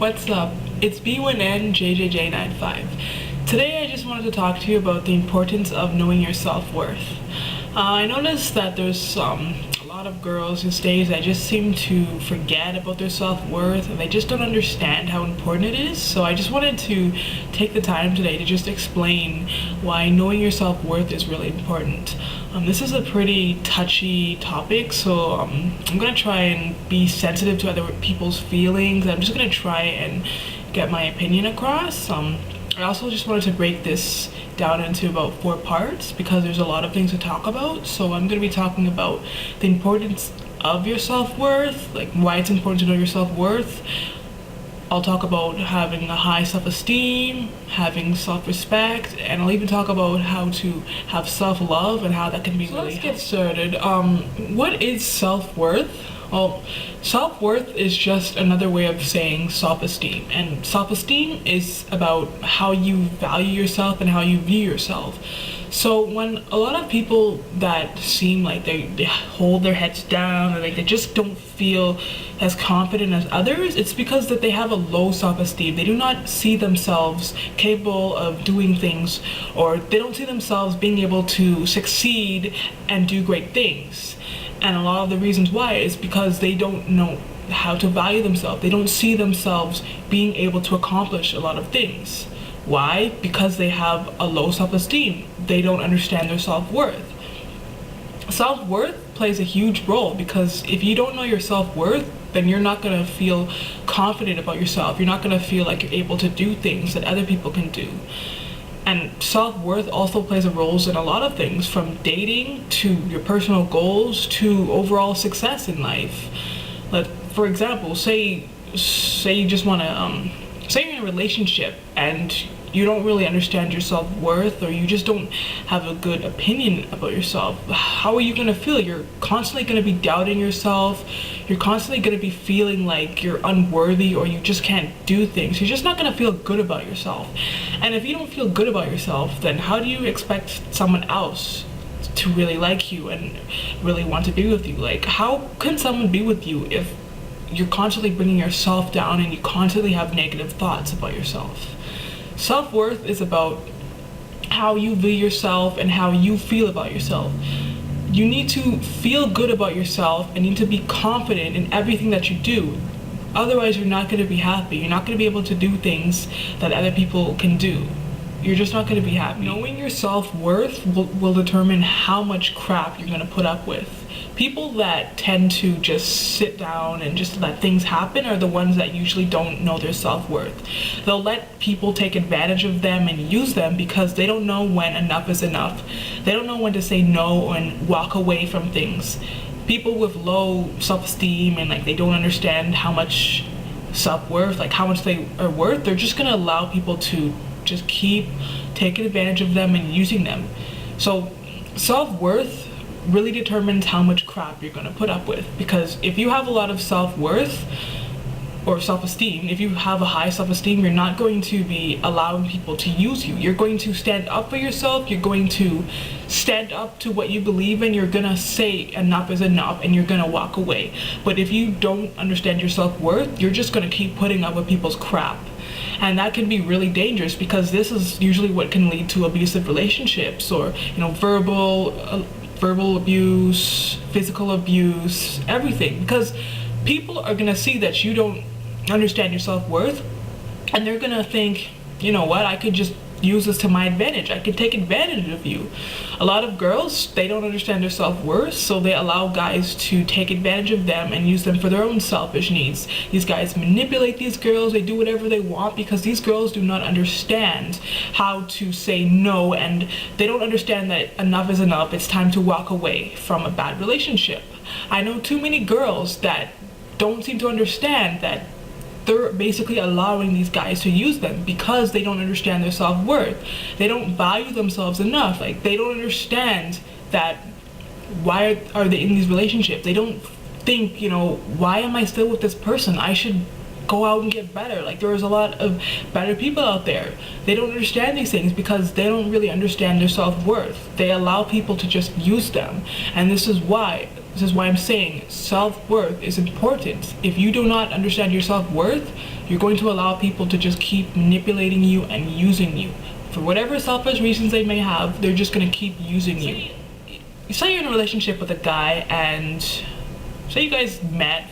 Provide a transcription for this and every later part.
What's up? It's B1NJJJ95. Today I just wanted to talk to you about the importance of knowing your self-worth. I noticed that there's a lot of girls these days that just seem to forget about their self-worth and they just don't understand how important it is. So I just wanted to take the time today to just explain why knowing your self-worth is really important. This is a pretty touchy topic, so I'm gonna try and be sensitive to other people's feelings. I'm just gonna try and get my opinion across. I also just wanted to break this down into about 4 parts because there's a lot of things to talk about. So I'm going to be talking about the importance of your self-worth, like why it's important to know your self-worth. I'll talk about having a high self-esteem, having self-respect, and I'll even talk about how to have self-love and how that can be really helpful. Let's get started. What is self-worth? Well, self-worth is just another way of saying self-esteem, and self-esteem is about how you value yourself and how you view yourself. So when a lot of people that seem like they hold their heads down or like they just don't feel as confident as others, it's because that they have a low self-esteem. They do not see themselves capable of doing things, or they don't see themselves being able to succeed and do great things. And a lot of the reasons why is because they don't know how to value themselves. They don't see themselves being able to accomplish a lot of things. Why? Because they have a low self-esteem. They don't understand their self-worth. Self-worth plays a huge role because if you don't know your self-worth, then you're not going to feel confident about yourself. You're not going to feel like you're able to do things that other people can do. And self-worth also plays a role in a lot of things, from dating to your personal goals to overall success in life. Like, for example, say you just want to, say you're in a relationship and you don't really understand your self-worth, or you just don't have a good opinion about yourself. How are you going to feel? You're constantly going to be doubting yourself. You're constantly going to be feeling like you're unworthy or you just can't do things. You're just not going to feel good about yourself. And if you don't feel good about yourself, then how do you expect someone else to really like you and really want to be with you? Like, how can someone be with you if you're constantly bringing yourself down and you constantly have negative thoughts about yourself? Self-worth is about how you view yourself and how you feel about yourself. You need to feel good about yourself and need to be confident in everything that you do. Otherwise, you're not going to be happy. You're not going to be able to do things that other people can do. You're just not going to be happy. Knowing your self-worth will determine how much crap you're going to put up with. People that tend to just sit down and just let things happen are the ones that usually don't know their self-worth. They'll let people take advantage of them and use them because they don't know when enough is enough. They don't know when to say no and walk away from things. People with low self-esteem and like they don't understand how much self-worth, like how much they are worth, they're just gonna allow people to just keep taking advantage of them and using them. So self-worth really determines how much crap you're going to put up with, because if you have a lot of self-worth or self-esteem, if you have a high self-esteem, you're not going to be allowing people to use you. You're going to stand up for yourself. You're going to stand up to what you believe in. You're going to say enough is enough and you're going to walk away. But if you don't understand your self-worth, you're just going to keep putting up with people's crap. And that can be really dangerous because this is usually what can lead to abusive relationships, or verbal abuse, physical abuse, everything. Because people are going to see that you don't understand your self-worth and they're going to think, you know what, I could just use this to my advantage. I could take advantage of you. A lot of girls, they don't understand their self-worth, so they allow guys to take advantage of them and use them for their own selfish needs. These guys manipulate these girls. They do whatever they want because these girls do not understand how to say no, and they don't understand that enough is enough. It's time to walk away from a bad relationship. I know too many girls that don't seem to understand that they're basically allowing these guys to use them because they don't understand their self-worth. They don't value themselves enough. Like, they don't understand that why are they in these relationships. They don't think, why am I still with this person? I should go out and get better. Like, there's a lot of better people out there. They don't understand these things because they don't really understand their self-worth. They allow people to just use them. And this is why This is why I'm saying self-worth is important. If you do not understand your self-worth, you're going to allow people to just keep manipulating you and using you. For whatever selfish reasons they may have, they're just going to keep using you. Say you're in a relationship with a guy, and say you guys met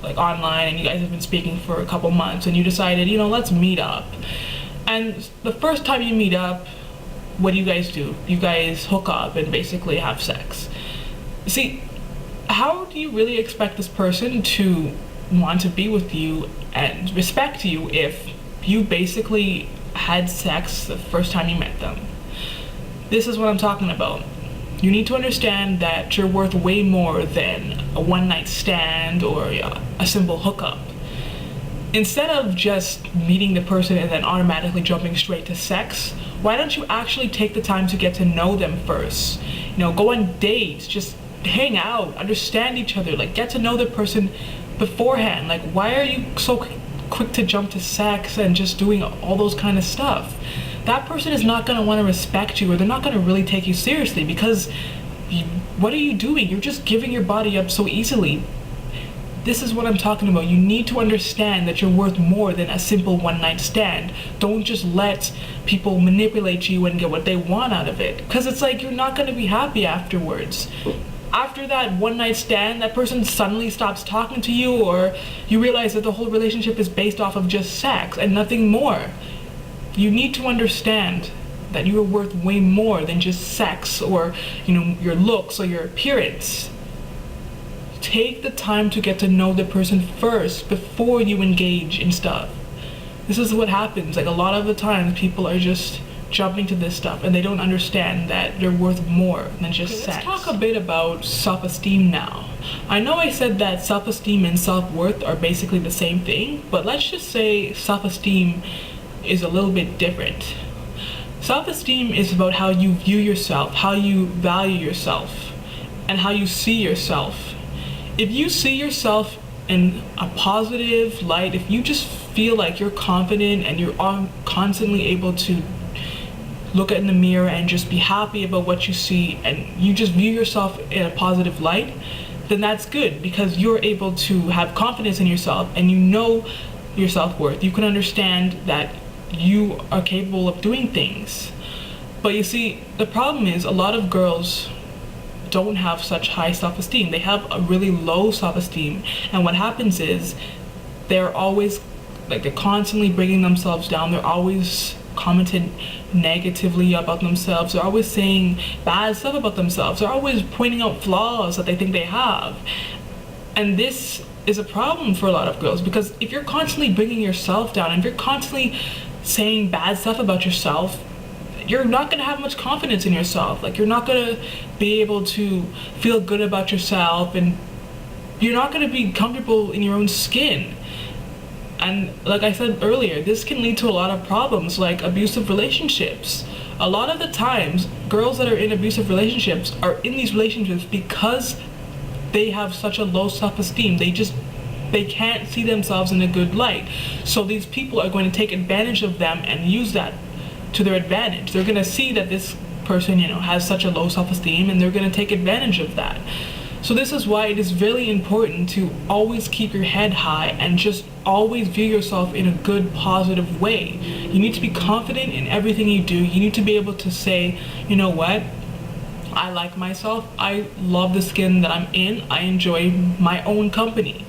like online and you guys have been speaking for a couple months, and you decided, let's meet up. And the first time you meet up, what do? You guys hook up and basically have sex. See, how do you really expect this person to want to be with you and respect you if you basically had sex the first time you met them? This is what I'm talking about. You need to understand that you're worth way more than a one-night stand or a simple hookup. Instead of just meeting the person and then automatically jumping straight to sex, why don't you actually take the time to get to know them first? Go on dates, just hang out, understand each other, get to know the person beforehand. Why are you so quick to jump to sex and just doing all those kind of stuff? That person is not going to want to respect you, or they're not going to really take you seriously, because what are you doing? You're just giving your body up so easily. This is what I'm talking about. You need to understand that you're worth more than a simple one-night stand. Don't just let people manipulate you and get what they want out of it, because it's you're not going to be happy afterwards. After that one-night stand, that person suddenly stops talking to you, or you realize that the whole relationship is based off of just sex and nothing more. You need to understand that you are worth way more than just sex or your looks or your appearance. Take the time to get to know the person first before you engage in stuff. This is what happens. A lot of the times people are just jumping to this stuff and they don't understand that they're worth more than just sex. Let's talk a bit about self-esteem now. I know I said that self-esteem and self-worth are basically the same thing, but let's just say self-esteem is a little bit different. Self-esteem is about how you view yourself, how you value yourself, and how you see yourself. If you see yourself in a positive light, if you just feel like you're confident and you're constantly able to look in the mirror and just be happy about what you see, and you just view yourself in a positive light, then that's good, because you're able to have confidence in yourself and you know your self-worth. You can understand that you are capable of doing things. But you see, the problem is a lot of girls don't have such high self-esteem. They have a really low self-esteem, and what happens is they're always they're constantly bringing themselves down. They're always commenting negatively about themselves. They're always saying bad stuff about themselves. They're always pointing out flaws that they think they have. And this is a problem for a lot of girls, because if you're constantly bringing yourself down and if you're constantly saying bad stuff about yourself, you're not going to have much confidence in yourself. You're not going to be able to feel good about yourself, and you're not going to be comfortable in your own skin. And like I said earlier, this can lead to a lot of problems, like abusive relationships. A lot of the times, girls that are in abusive relationships are in these relationships because they have such a low self-esteem. They can't see themselves in a good light. So these people are going to take advantage of them and use that to their advantage. They're going to see that this person, has such a low self-esteem, and they're going to take advantage of that. So this is why it is really important to always keep your head high and just always view yourself in a good, positive way. You need to be confident in everything you do. You need to be able to say, you know what? I like myself. I love the skin that I'm in. I enjoy my own company.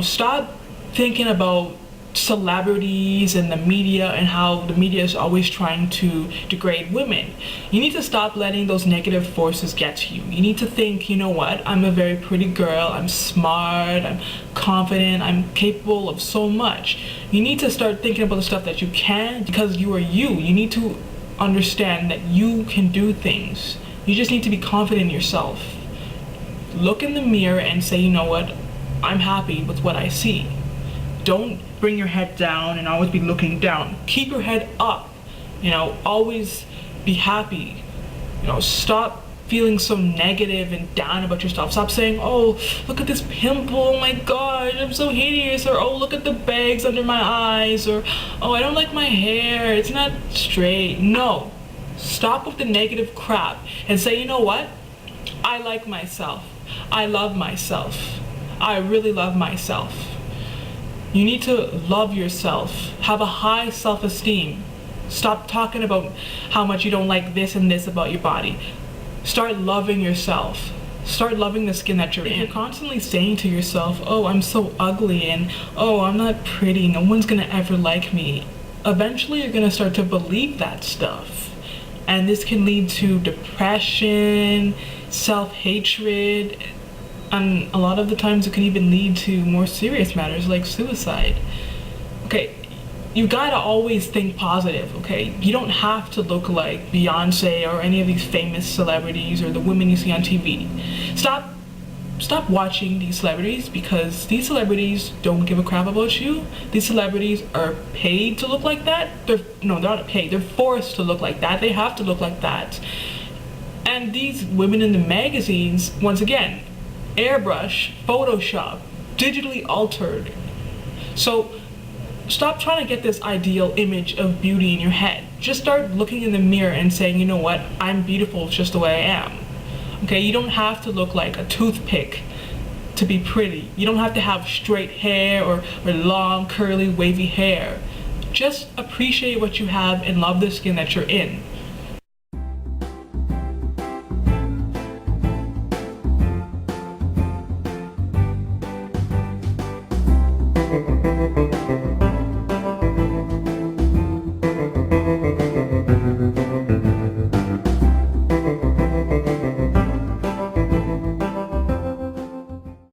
Stop thinking about celebrities and the media and how the media is always trying to degrade women. You need to stop letting those negative forces get to you. You need to think, you know what, I'm a very pretty girl, I'm smart, I'm confident, I'm capable of so much. You need to start thinking about the stuff that you can, because you are you. You need to understand that you can do things. You just need to be confident in yourself. Look in the mirror and say, you know what, I'm happy with what I see. Don't bring your head down and always be looking down. Keep your head up. Always be happy. Stop feeling so negative and down about yourself. Stop saying, oh, look at this pimple, oh my god, I'm so hideous, or oh, look at the bags under my eyes, or oh, I don't like my hair, it's not straight. No. Stop with the negative crap and say, you know what? I like myself. I love myself. I really love myself. You need to love yourself. Have a high self-esteem. Stop talking about how much you don't like this and this about your body. Start loving yourself. Start loving the skin that you're in. If you're constantly saying to yourself, oh, I'm so ugly, and oh, I'm not pretty, no one's gonna ever like me, eventually you're gonna start to believe that stuff. And this can lead to depression, self-hatred, and a lot of the times it can even lead to more serious matters like suicide. Okay, you gotta always think positive, okay? You don't have to look like Beyonce or any of these famous celebrities or the women you see on TV. Stop watching these celebrities, because these celebrities don't give a crap about you. These celebrities are paid to look like that. They're not paid, they're forced to look like that. They have to look like that. And these women in the magazines, once again, airbrush, Photoshop, digitally altered. So stop trying to get this ideal image of beauty in your head. Just start looking in the mirror and saying, you know what, I'm beautiful just the way I am. Okay, you don't have to look like a toothpick to be pretty. You don't have to have straight hair or long, curly, wavy hair. Just appreciate what you have and love the skin that you're in.